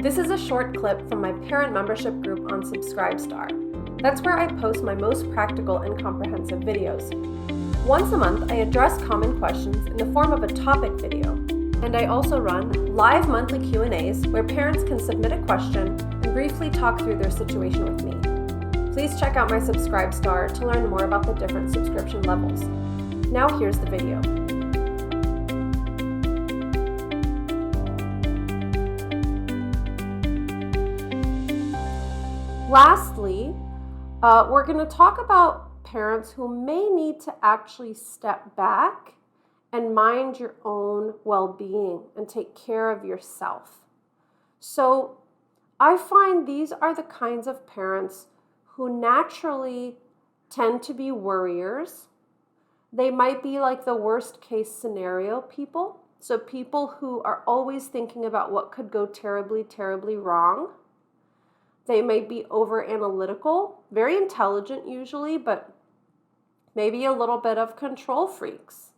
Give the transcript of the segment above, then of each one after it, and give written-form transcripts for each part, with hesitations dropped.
This is a short clip from my parent membership group on Subscribestar. That's where I post my most practical and comprehensive videos. Once a month, I address common questions in the form of a topic video, and I also run live monthly Q&As where parents can submit a question and briefly talk through their situation with me. Please check out my Subscribestar to learn more about the different subscription levels. Now here's the video. Lastly, we're going to talk about parents who may need to actually step back and mind your own well-being and take care of yourself. So I find these are the kinds of parents who naturally tend to be worriers. They might be like the worst case scenario people. So people who are always thinking about what could go terribly, terribly wrong. They may be over analytical, very intelligent usually, but maybe a little bit of control freaks,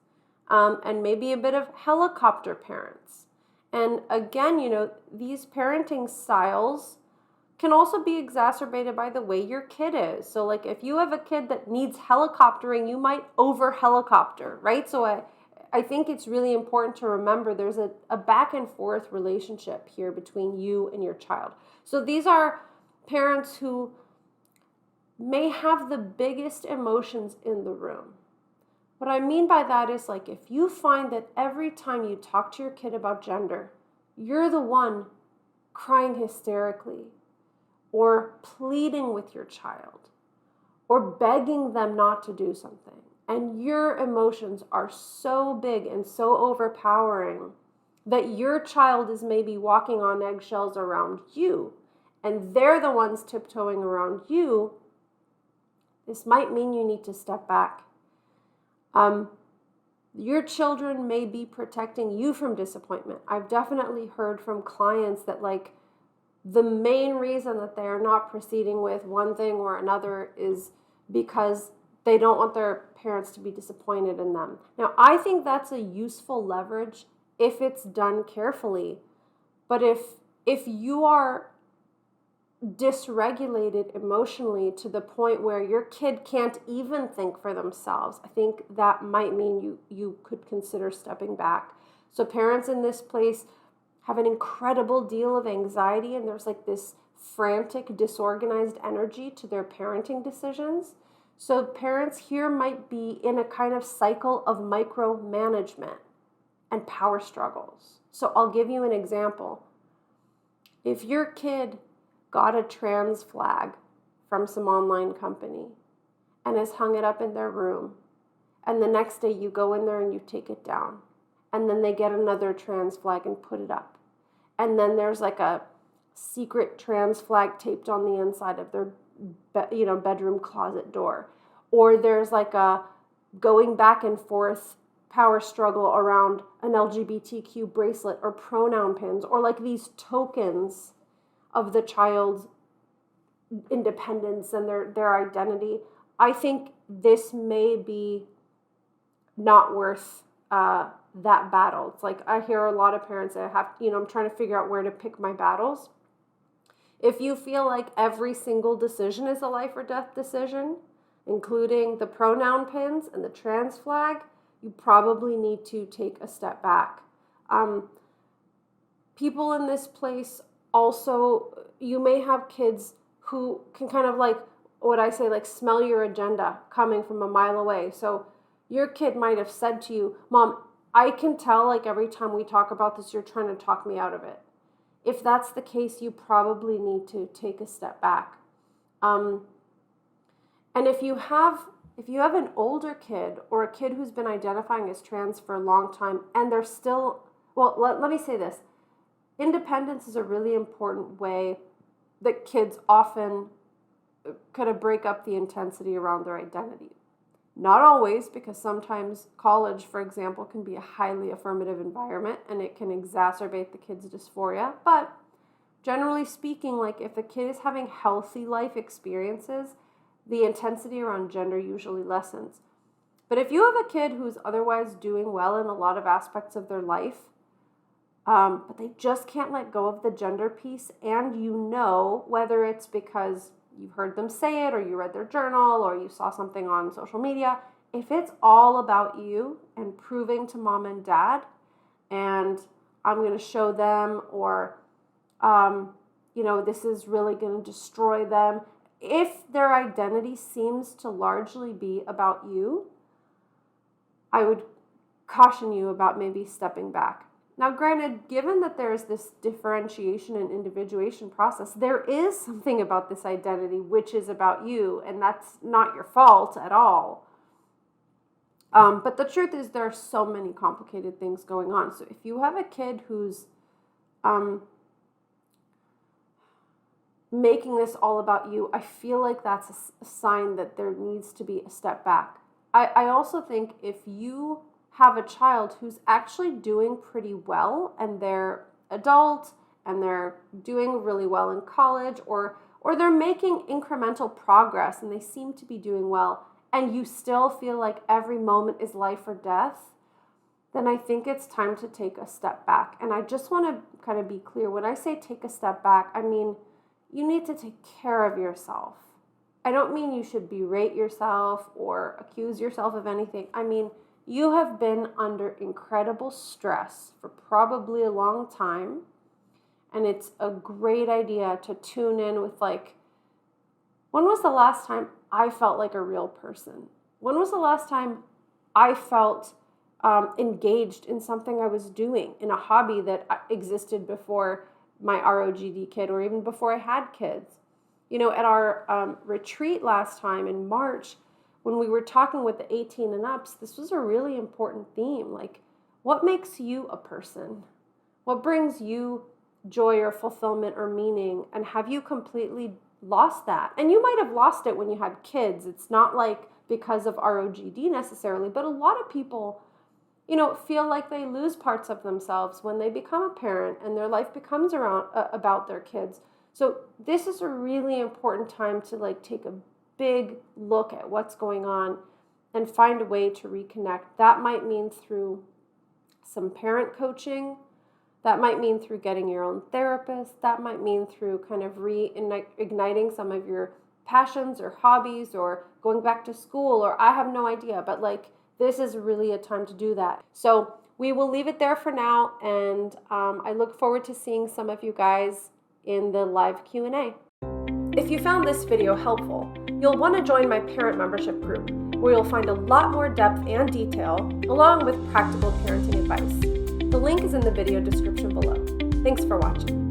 and maybe a bit of helicopter parents. And again, these parenting styles can also be exacerbated by the way your kid is. So like if you have a kid that needs helicoptering, you might over helicopter, right? So I think it's really important to remember there's a back and forth relationship here between you and your child. So these are parents who may have the biggest emotions in the room. What I mean by that is like if you find that every time you talk to your kid about gender, you're the one crying hysterically or pleading with your child or begging them not to do something, and your emotions are so big and so overpowering that your child is maybe walking on eggshells around you, and they're the ones tiptoeing around you, this might mean you need to step back. Your children may be protecting you from disappointment. I've definitely heard from clients that like the main reason that they're not proceeding with one thing or another is because they don't want their parents to be disappointed in them. Now, I think that's a useful leverage if it's done carefully. But if you are dysregulated emotionally to the point where your kid can't even think for themselves, I think that might mean you could consider stepping back. So parents in this place have an incredible deal of anxiety, and there's like this frantic, disorganized energy to their parenting decisions. So parents here might be in a kind of cycle of micromanagement and power struggles. So I'll give you an example. If your kid got a trans flag from some online company and has hung it up in their room, and the next day you go in there and you take it down, and then they get another trans flag and put it up, and then there's like a secret trans flag taped on the inside of their bedroom closet door, or there's like a going back and forth power struggle around an LGBTQ bracelet or pronoun pins, or like these tokens of the child's independence and their identity. I think this may be not worth that battle. It's like I hear a lot of parents that I'm trying to figure out where to pick my battles. If you feel like every single decision is a life or death decision, including the pronoun pins and the trans flag, you probably need to take a step back. People in this place also, you may have kids who can kind of like, what I say, like smell your agenda coming from a mile away. So your kid might have said to you, Mom, I can tell like every time we talk about this, you're trying to talk me out of it. If that's the case, you probably need to take a step back. And if you have an older kid or a kid who's been identifying as trans for a long time and they're still, let me say this. Independence is a really important way that kids often kind of break up the intensity around their identity. Not always, because sometimes college, for example, can be a highly affirmative environment and it can exacerbate the kid's dysphoria. But generally speaking, like if the kid is having healthy life experiences, the intensity around gender usually lessens. But if you have a kid who's otherwise doing well in a lot of aspects of their life, but they just can't let go of the gender piece. And whether it's because you've heard them say it or you read their journal or you saw something on social media, if it's all about you and proving to mom and dad, and I'm going to show them, or, this is really going to destroy them. If their identity seems to largely be about you, I would caution you about maybe stepping back. Now, granted, given that there's this differentiation and individuation process, there is something about this identity which is about you, and that's not your fault at all. But the truth is there are so many complicated things going on. So if you have a kid who's making this all about you, I feel like that's a sign that there needs to be a step back. I also think if you have a child who's actually doing pretty well and they're adult and they're doing really well in college, or they're making incremental progress and they seem to be doing well, and you still feel like every moment is life or death, then I think it's time to take a step back. And I just want to kind of be clear. When I say take a step back, I mean you need to take care of yourself. I don't mean you should berate yourself or accuse yourself of anything. I mean, you have been under incredible stress for probably a long time, and it's a great idea to tune in with when was the last time I felt like a real person? When was the last time I felt engaged in something I was doing, in a hobby that existed before my ROGD kid or even before I had kids? At our retreat last time in March, when we were talking with the 18 and ups, this was a really important theme. What makes you a person? What brings you joy or fulfillment or meaning? And have you completely lost that? And you might have lost it when you had kids. It's not because of ROGD necessarily, but a lot of people, feel like they lose parts of themselves when they become a parent and their life becomes about their kids. So this is a really important time to take a big look at what's going on and find a way to reconnect. That might mean through some parent coaching. That might mean through getting your own therapist. That might mean through kind of reigniting some of your passions or hobbies or going back to school, or I have no idea, but this is really a time to do that. So we will leave it there for now, and I look forward to seeing some of you guys in the live Q&A. If you found this video helpful, you'll want to join my parent membership group, where you'll find a lot more depth and detail, along with practical parenting advice. The link is in the video description below. Thanks for watching.